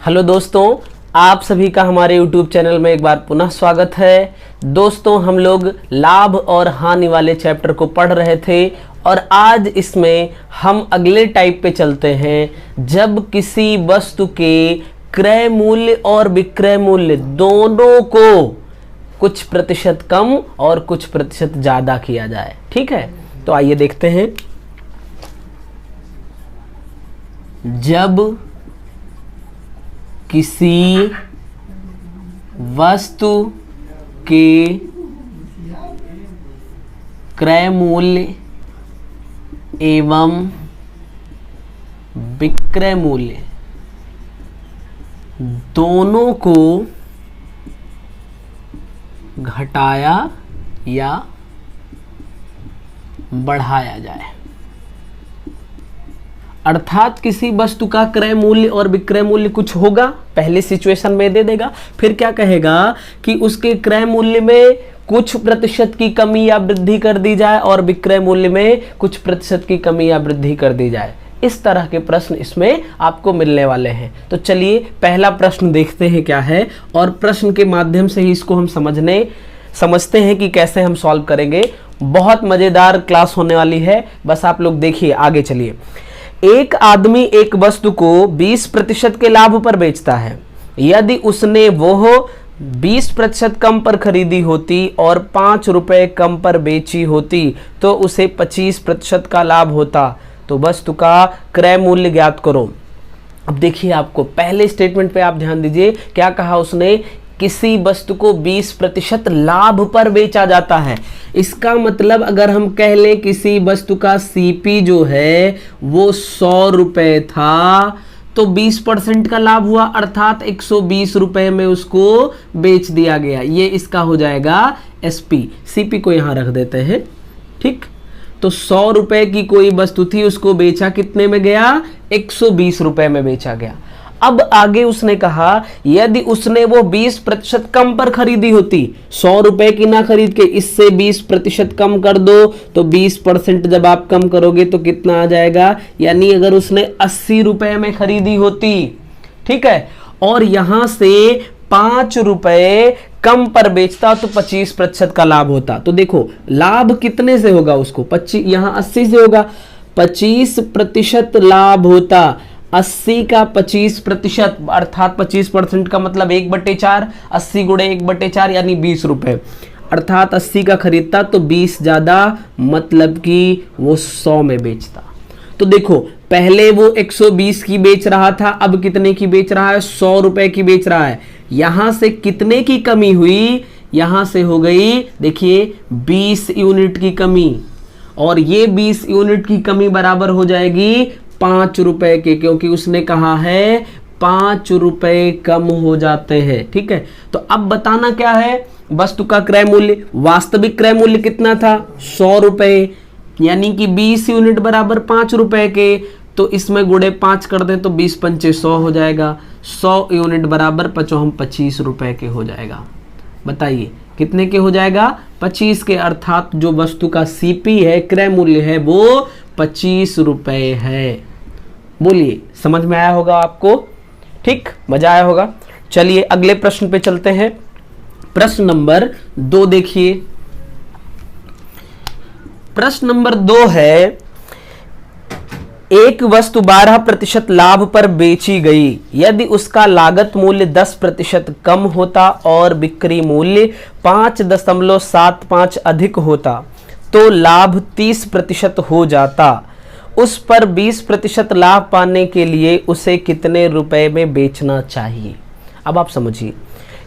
Hello दोस्तों, आप सभी का हमारे YouTube चैनल में एक बार पुनः स्वागत है। दोस्तों, हम लोग लाभ और हानि वाले चैप्टर को पढ़ रहे थे और आज इसमें हम अगले टाइप पे चलते हैं। जब किसी वस्तु के क्रय मूल्य और विक्रय मूल्य दोनों को कुछ प्रतिशत कम और कुछ प्रतिशत ज़्यादा किया जाए। ठीक है, तो आइए देखते हैं। जब किसी वस्तु के क्रय मूल्य एवं विक्रय मूल्य दोनों को घटाया या बढ़ाया जाए, अर्थात किसी वस्तु का क्रय मूल्य और विक्रय मूल्य कुछ होगा, पहले सिचुएशन में दे देगा, फिर क्या कहेगा कि उसके क्रय मूल्य में कुछ प्रतिशत की कमी या वृद्धि कर दी जाए और विक्रय मूल्य में कुछ प्रतिशत की कमी या वृद्धि कर दी जाए। इस तरह के प्रश्न इसमें आपको मिलने वाले हैं। तो चलिए पहला प्रश्न देखते हैं क्या है, और प्रश्न के माध्यम से ही इसको हम समझते हैं कि कैसे हम सॉल्व करेंगे। बहुत मजेदार क्लास होने वाली है, बस आप लोग देखिए। आगे चलिए। एक आदमी एक वस्तु को 20% के लाभ पर बेचता है। यदि उसने वो 20% कम पर खरीदी होती और 5 रुपए कम पर बेची होती तो उसे 25% का लाभ होता। तो वस्तु का क्रय मूल्य ज्ञात करो। अब देखिए, आपको पहले स्टेटमेंट पे आप ध्यान दीजिए, क्या कहा उसने, किसी वस्तु को 20% लाभ पर बेचा जाता है। इसका मतलब अगर हम कह लें किसी वस्तु का सीपी जो है वो 100 रुपए था तो 20% का लाभ हुआ, अर्थात 120 रुपए में उसको बेच दिया गया। ये इसका हो जाएगा एसपी। सीपी को यहां रख देते हैं। ठीक, तो 100 रुपए की कोई वस्तु थी, उसको बेचा कितने में गया, 120 रुपए में बेचा गया। अब आगे उसने कहा यदि उसने वो 20% कम पर खरीदी होती, 100 रुपए की ना खरीद के इससे 20% कम कर दो, तो 20% जब आप कम करोगे तो कितना आ जाएगा, यानी अगर उसने 80 रुपए में खरीदी होती, ठीक है, और यहां से 5 रुपए कम पर बेचता तो 25% का लाभ होता। तो देखो लाभ कितने से होगा, उसको 25, यहां 80 से होगा, 25% लाभ होता। 80 का 25% अर्थात 25% का मतलब 1/4, 80 गुणे 1/4 यानी 20 रुपए, अर्थात 80 का खरीदता तो 20 ज्यादा, मतलब कि वो 100 में बेचता। तो देखो पहले वो 120 की बेच रहा था, अब कितने की बेच रहा है, 100 रुपए की बेच रहा है। यहां से कितने की कमी हुई, यहां से हो गई, देखिए 20 यूनिट की कमी, और ये 20 यूनिट की कमी बराबर हो जाएगी 5 रुपए के, क्योंकि उसने कहा है 5 रुपए कम हो जाते हैं। ठीक है, तो अब बताना क्या है, वस्तु का क्रय मूल्य, वास्तविक क्रय मूल्य कितना था, 100 रुपए, यानी कि 20 यूनिट बराबर 5 रुपए के, तो इसमें गुणे 5 कर दें तो 20 पंचे 100 हो जाएगा। 100 यूनिट बराबर 25 रुपए के हो जाएगा। बताइए कितने के हो जाएगा, 25 के, अर्थात जो वस्तु का सीपी है, क्रय मूल्य है, वो 25 रुपए है। बोलिए समझ में आया होगा आपको, ठीक, मजा आया होगा। चलिए अगले प्रश्न पे चलते हैं। प्रश्न नंबर 2 देखिए। प्रश्न नंबर 2 है, एक वस्तु 12% लाभ पर बेची गई। यदि उसका लागत मूल्य 10% कम होता और बिक्री मूल्य 5.75 अधिक होता तो लाभ 30% हो जाता। उस पर 20% लाभ पाने के लिए उसे कितने रुपए में बेचना चाहिए। अब आप समझिए,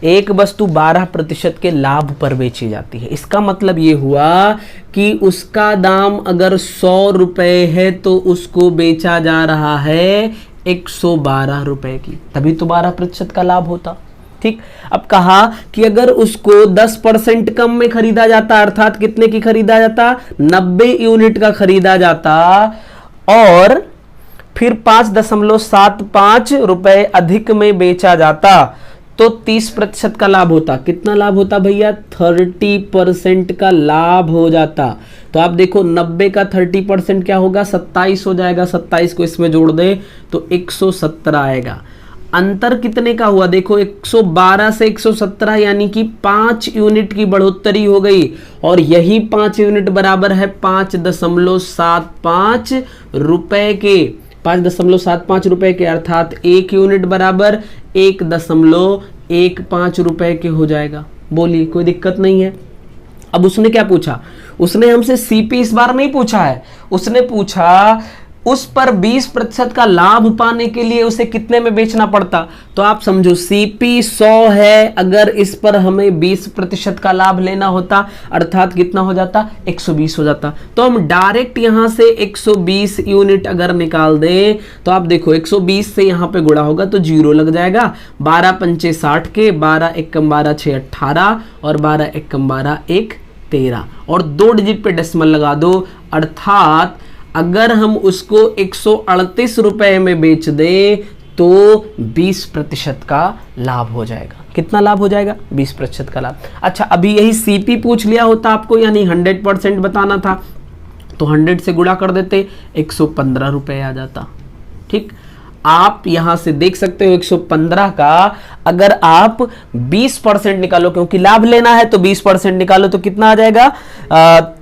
एक वस्तु 12% के लाभ पर बेची जाती है, इसका मतलब ये हुआ कि उसका दाम अगर 100 रुपए है तो उसको बेचा जा रहा है 112 रुपए की, तभी तो 12% का लाभ होता। ठीक, अब कहा कि अगर उसको 10% कम में खरीदा जाता, अर्थात कितने की खरीदा जाता, 90 यूनिट का खरीदा जाता, और फिर 5.75 रुपए अधिक में बेचा जाता तो 30% का लाभ होता। कितना लाभ होता भैया, 30% का लाभ हो जाता। तो आप देखो 90 का 30% क्या होगा, 27 हो जाएगा। 27 को इसमें जोड़ दें तो 117 आएगा। अंतर कितने का हुआ, देखो 112 से 117 यानी कि 5 यूनिट की बढ़ोतरी हो गई, और यही 5 यूनिट बराबर है 5.75 रुपए के, 5.75 रुपए के, अर्थात 1 यूनिट बराबर 1.15 रुपए के हो जाएगा। बोलिए, कोई दिक्कत नहीं है। अब उसने क्या पूछा, उसने हमसे सीपी इस बार नहीं पूछा है, उसने पूछा उस पर 20% का लाभ पाने के लिए उसे कितने में बेचना पड़ता। तो आप समझो सीपी 100 है, अगर इस पर हमें 20% का लाभ लेना होता अर्थात कितना हो जाता, 120 हो जाता। तो हम डायरेक्ट यहां से 120 यूनिट अगर निकाल दें तो आप देखो 120 से यहां पे गुणा होगा तो 0 लग जाएगा, 12 पंचे 60 के, 12 एकम 12 6 18 और 12 एकम 12 1 13 और 2 डिजिट पे डेसिमल लगा दो, अर्थात अगर हम उसको 138 रुपए में बेच दें तो 20% का लाभ हो जाएगा। कितना लाभ हो जाएगा, 20% का लाभ। अच्छा, अभी यही सीपी पूछ लिया होता आपको, यानी 100% बताना था, तो 100 से गुणा कर देते, 115 रुपए आ जाता। ठीक, आप यहां से देख सकते हो 115 का अगर आप 20% निकालो, क्योंकि लाभ लेना है तो 20% निकालो तो कितना आ जाएगा,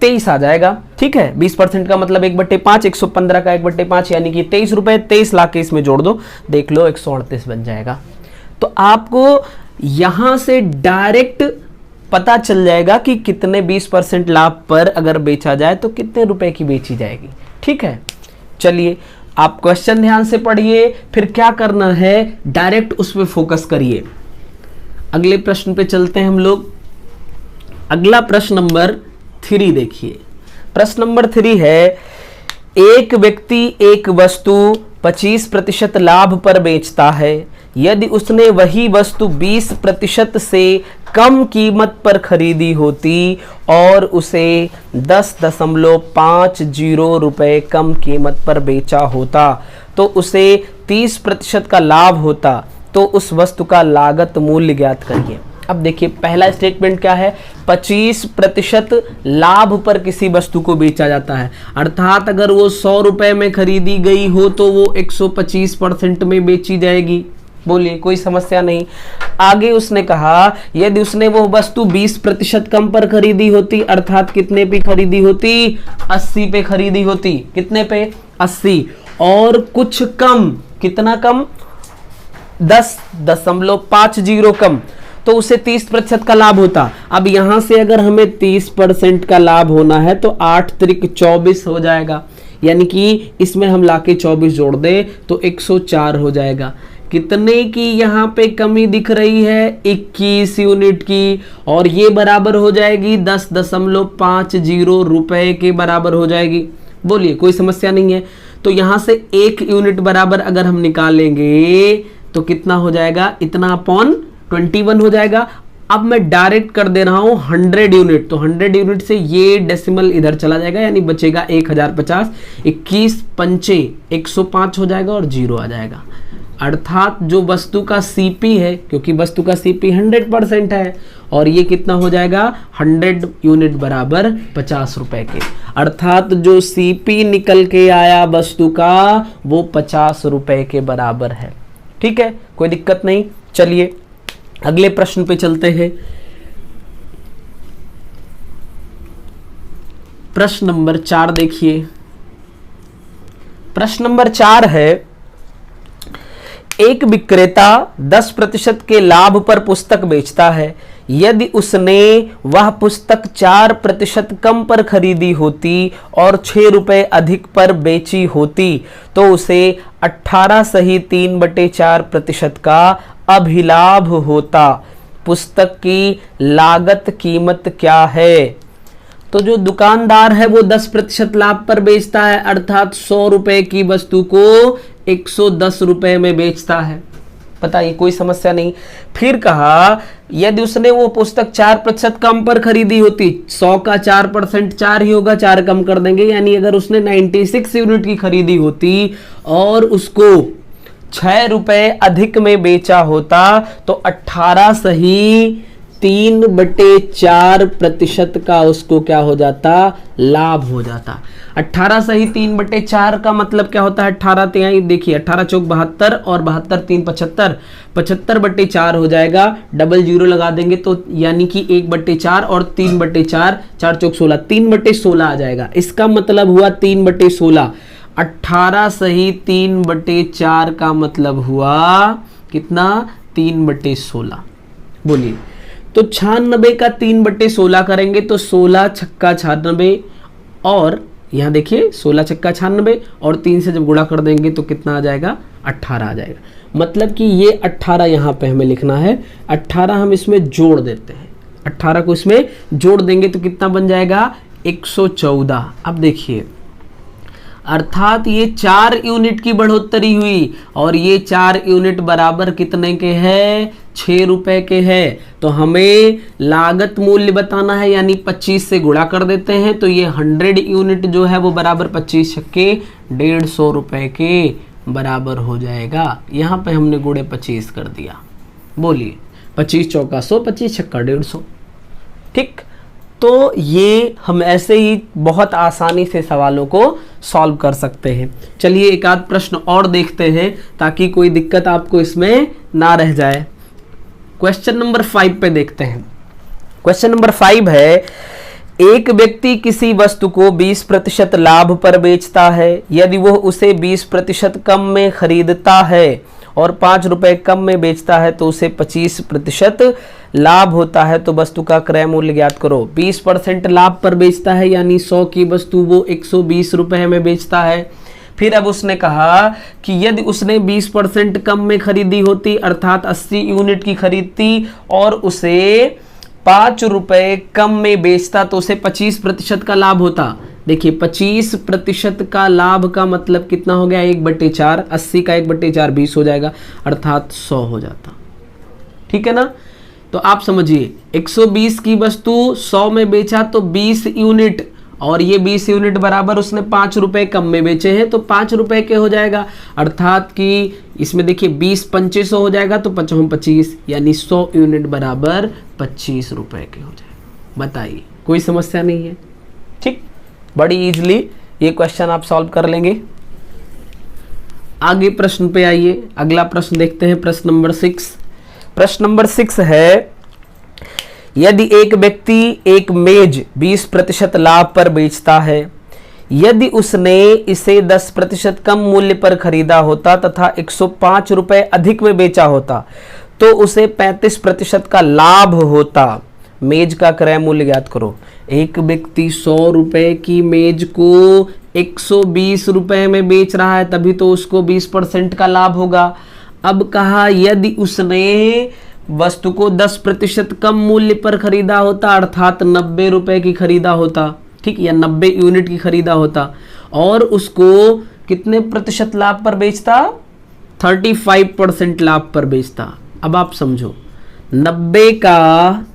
23 आ जाएगा। ठीक है, 20% का मतलब 1/5, 115 का 1/5 यानी कि 23 रुपए, 23 लाख के इसमें जोड़ दो, देख लो 138 बन जाएगा। तो आपको यहां से डायरेक्ट पता चल जाएगा कि कितने 20% लाभ पर अगर बेचा जाए तो कितने रुपए की बेची जाएगी। ठीक है, चलिए आप क्वेश्चन ध्यान से पढ़िए, फिर क्या करना है डायरेक्ट उस पर फोकस करिए। अगले प्रश्न पे चलते हैं हम लोग। अगला प्रश्न नंबर 3 देखिए। प्रश्न नंबर 3 है, एक व्यक्ति एक वस्तु 25% लाभ पर बेचता है। यदि उसने वही वस्तु 20% से कम कीमत पर खरीदी होती और उसे 10.50 रुपए कम कीमत पर बेचा होता तो उसे 30% का लाभ होता, तो उस वस्तु का लागत मूल्य ज्ञात करिए। अब देखिए पहला स्टेटमेंट क्या है, 25% लाभ पर किसी वस्तु को बेचा जाता है, अर्थात अगर वो 100 रुपए में खरीदी गई हो तो वो 125% में बेची जाएगी। बोलिए, कोई समस्या नहीं। आगे उसने कहा यदि उसने वो वस्तु 20% कम पर खरीदी होती, अर्थात कितने पे खरीदी होती, 80 पे खरीदी होती, कितने पे, 80, और कुछ कम, कितना कम, 10.50 कम, तो उसे 30% का लाभ होता। अब यहां से अगर हमें 30% का लाभ होना है तो 8 त्रिक 24 हो जाएगा, यानी कि इसमें हम लाके 24 जोड़ दें तो 104 हो जाएगा। कितने की यहाँ पे कमी दिख रही है, 21 यूनिट की, और ये बराबर हो जाएगी 10.50 रुपए के बराबर हो जाएगी। बोलिए, कोई समस्या नहीं है। तो यहाँ से 1 यूनिट बराबर अगर हम निकालेंगे तो कितना हो जाएगा, इतना अपॉन 21 हो जाएगा। अब मैं डायरेक्ट कर दे रहा हूं 100 यूनिट, तो 100 यूनिट से ये डेसिमल इधर चला जाएगा, यानी बचेगा 1050, 21 पंचे 105 हो जाएगा और 0 आ जाएगा। अर्थात जो वस्तु का सीपी है, क्योंकि वस्तु का सीपी 100% है, और ये कितना हो जाएगा, 100 यूनिट बराबर 50 रुपए के, अर्थात जो सीपी निकल के आया वस्तु का वो 50 रुपए के बराबर है। ठीक है, कोई दिक्कत नहीं। चलिए अगले प्रश्न पे चलते हैं। प्रश्न नंबर 4 देखिए। प्रश्न नंबर 4 है, एक विक्रेता 10% के लाभ पर पुस्तक बेचता है। यदि उसने वह पुस्तक 4% कम पर खरीदी होती और 6 रुपए अधिक पर बेची होती तो उसे 18 सही 3/4% का अभिलाभ होता। पुस्तक की लागत कीमत क्या है? तो जो दुकानदार है वो 10% लाभ पर बेचता है, अर्थात 100 रुपए की वस्तु को 110 रुपए में बेचता है। बताइए, कोई समस्या नहीं। फिर कहा यदि उसने वो पुस्तक 4% कम पर खरीदी होती, 100 का 4% 4 ही होगा, 4 कम कर देंगे, यानी अगर उसने 96 यूनिट की खरीदी होती और उसको 6 रुपए अधिक में बेचा होता तो 18 सही 3/4% का उसको क्या हो जाता, लाभ हो जाता। 18 सही 3/4 का मतलब क्या होता है, 18 तिहाई, देखिए 18 चौक 72 और 72 3 75, 75/4 हो जाएगा, डबल जीरो लगा देंगे तो यानी कि 1/4 और 3/4, 4 चौक 16, 3/16 आ जाएगा। इसका मतलब हुआ 3/16, 18 सही 3/4 का मतलब हुआ कितना, 3/16। बोलिए, तो 96 का 3/16 करेंगे तो 16 छक्का 96, और यहां देखिए 16 छक्का 96 और 3 से जब गुणा कर देंगे तो कितना आ जाएगा, 18 आ जाएगा। मतलब कि ये 18 यहां पे हमें लिखना है, 18 हम इसमें जोड़ देते हैं, 18 को इसमें जोड़ देंगे तो कितना बन जाएगा, 114। अब देखिए, अर्थात ये 4 यूनिट की बढ़ोतरी हुई और ये 4 यूनिट बराबर कितने के हैं, 6 रुपए के हैं। तो हमें लागत मूल्य बताना है, यानी 25 से गुणा कर देते हैं तो ये 100 यूनिट जो है वो बराबर 25 छक्के 150 रुपए के बराबर हो जाएगा। यहाँ पे हमने गुणे 25 कर दिया। बोलिए, 25 चौका 100, 25 छक्का 150। ठीक, तो ये हम ऐसे ही बहुत आसानी से सवालों को सॉल्व कर सकते हैं। चलिए एक आध प्रश्न और देखते हैं ताकि कोई दिक्कत आपको इसमें ना रह जाए। क्वेश्चन नंबर 5 पे देखते हैं। क्वेश्चन नंबर 5 है, एक व्यक्ति किसी वस्तु को 20% लाभ पर बेचता है। यदि वह उसे 20% कम में खरीदता है और 5 रुपए कम में बेचता है तो उसे 25% लाभ होता है। तो वस्तु का क्रय मूल्य ज्ञात करो। 20% लाभ पर बेचता है, यानी 100 की वस्तु वो 120 रुपए में बेचता है। फिर अब उसने कहा कि यदि उसने 20% कम में खरीदी होती, अर्थात 80 यूनिट की खरीदती और उसे 5 रुपए कम में बेचता तो उसे 25% का लाभ होता। देखिए 25% का लाभ का मतलब कितना हो गया, 1/4, 80 का 1/4 20 हो जाएगा, अर्थात 100 हो जाता। ठीक है ना। तो आप समझिए 120 की वस्तु 100 में बेचा तो 20 यूनिट, और ये 20 यूनिट बराबर उसने 5 रुपए कम में बेचे हैं तो 5 रुपए के हो जाएगा, अर्थात कि इसमें देखिए 20 2500 हो जाएगा तो 5 25, यानी 100 यूनिट बराबर 25 रुपए के हो जाएगा। बताइए, कोई समस्या नहीं है। ठीक, बड़ी इजीली ये क्वेश्चन आप सॉल्व कर लेंगे। आगे प्रश्न पे आइए, अगला प्रश्न देखते हैं, प्रश्न नंबर 6। प्रश्न नंबर 6 है, यदि एक व्यक्ति एक मेज 20% लाभ पर बेचता है, यदि उसने इसे 10% कम मूल्य पर खरीदा होता तथा 105 रुपए अधिक में बेचा होता तो उसे 35% का लाभ होता। मेज का क्रय मूल्य ज्ञात करो। एक व्यक्ति 100 रुपए की मेज को 120 रुपए में बेच रहा है, तभी तो उसको 20% का लाभ होगा। अब कहा यदि उसने वस्तु को 10% कम मूल्य पर खरीदा होता, अर्थात 90 रुपए की खरीदा होता, ठीक, या 90 यूनिट की खरीदा होता, और उसको कितने प्रतिशत लाभ पर बेचता, 35% लाभ पर बेचता। अब आप समझो, 90 का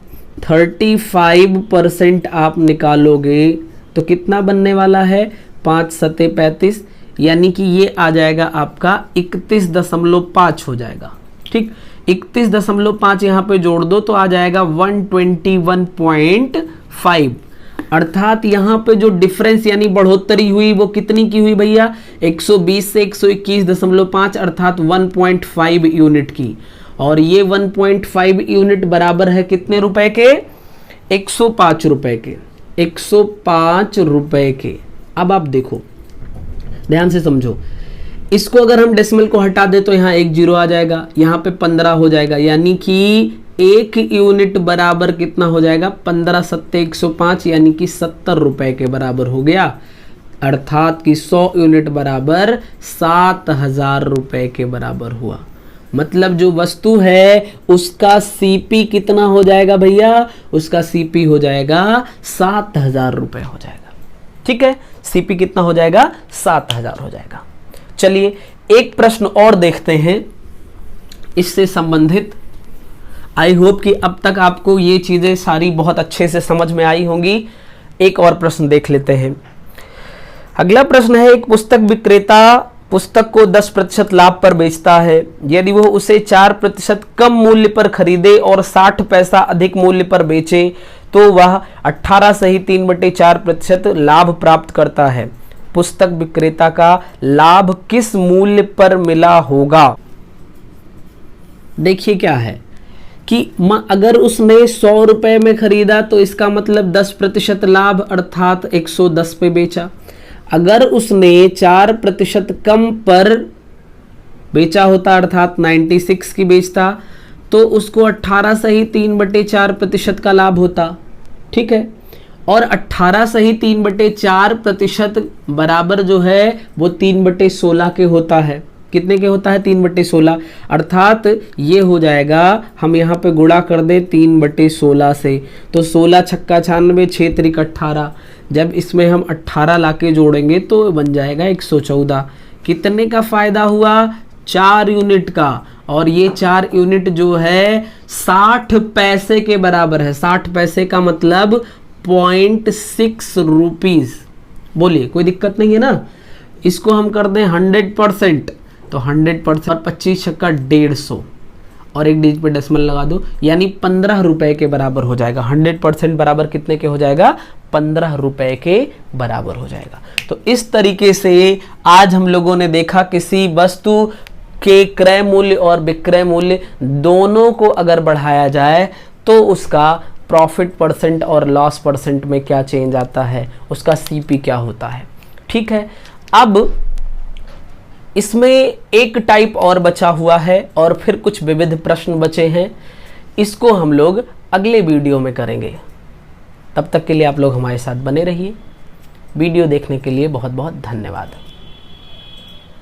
35% आप निकालोगे तो कितना बनने वाला है, 5 सते 35, यानी कि ये आ जाएगा आपका 31.5 हो जाएगा। ठीक, 31.5 यहाँ पे जोड़ दो तो आ जाएगा 121.5, अर्थात यहाँ पे जो डिफरेंस यानी बढ़ोतरी हुई वो कितनी की हुई भैया, 120 से 121.5, अर्थात 1.5 यूनिट की। और ये 1.5 यूनिट बराबर है कितने रुपए के, 105 रुपए के, 105 रुपए के। अब आप देखो, ध्यान से समझो, इसको अगर हम डेसिमल को हटा दे तो यहाँ 1 जीरो आ जाएगा, यहाँ पे 15 हो जाएगा, यानी कि 1 यूनिट बराबर कितना हो जाएगा, 15 सत्ते 105, यानी कि 70 रुपए के बराबर हो गया, अर्थात कि 100 यूनिट बराबर 7000 रुपए के बराबर हुआ। मतलब जो वस्तु है उसका सीपी कितना हो जाएगा भैया, उसका सीपी हो जाएगा 7000 रुपए हो जाएगा। ठीक है, सीपी कितना हो जाएगा, 7000 हो जाएगा। चलिए एक प्रश्न और देखते हैं इससे संबंधित। आई होप कि अब तक आपको ये चीजें सारी बहुत अच्छे से समझ में आई होंगी। एक और प्रश्न देख लेते हैं। अगला प्रश्न है, एक पुस्तक विक्रेता पुस्तक को 10% लाभ पर बेचता है, यदि वह उसे 4% कम मूल्य पर खरीदे और 60 पैसा अधिक मूल्य पर बेचे तो वह 18 सही 3/4% लाभ प्राप्त करता है। पुस्तक विक्रेता का लाभ किस मूल्य पर मिला होगा? देखिए क्या है कि अगर उसने 100 रुपए में खरीदा तो इसका मतलब 10% लाभ अर्थात 110 पे बेचा। अगर उसने 4% कम पर बेचा होता अर्थात 96 की बेचता तो उसको 18 सही 3/4% का लाभ होता। ठीक है, और 18 सही 3/4% बराबर जो है वो 3/16 के होता है। कितने के होता है? 3/16, अर्थात ये हो जाएगा, हम यहाँ पे गुणा कर दे 3/16 से, तो 16 छक्का 96, 6 त्रिक 18, जब इसमें हम 18 लाके जोड़ेंगे तो बन जाएगा 114। कितने का फायदा हुआ? 4 यूनिट का, और ये 4 यूनिट जो है 60 पैसे के बराबर है। 60 पैसे का मतलब 0.6 रुपीज। बोलिए, कोई दिक्कत नहीं है ना? इसको हम कर दें 100%, तो 100% और 25 छक्का 150 और एक डिजिट पे डेसिमल लगा दो, यानी 15 रुपए के बराबर हो जाएगा। 100% बराबर कितने के हो जाएगा? 15 रुपए के बराबर हो जाएगा। तो इस तरीके से आज हम लोगों ने देखा किसी वस्तु के क्रय मूल्य और विक्रय मूल्य दोनों को अगर बढ़ाया जाए तो उसका प्रॉफिट परसेंट और लॉस परसेंट में क्या चेंज आता है, उसका सीपी क्या होता है। ठीक है, अब इसमें एक टाइप और बचा हुआ है और फिर कुछ विविध प्रश्न बचे हैं, इसको हम लोग अगले वीडियो में करेंगे। तब तक के लिए आप लोग हमारे साथ बने रहिए। वीडियो देखने के लिए बहुत बहुत धन्यवाद।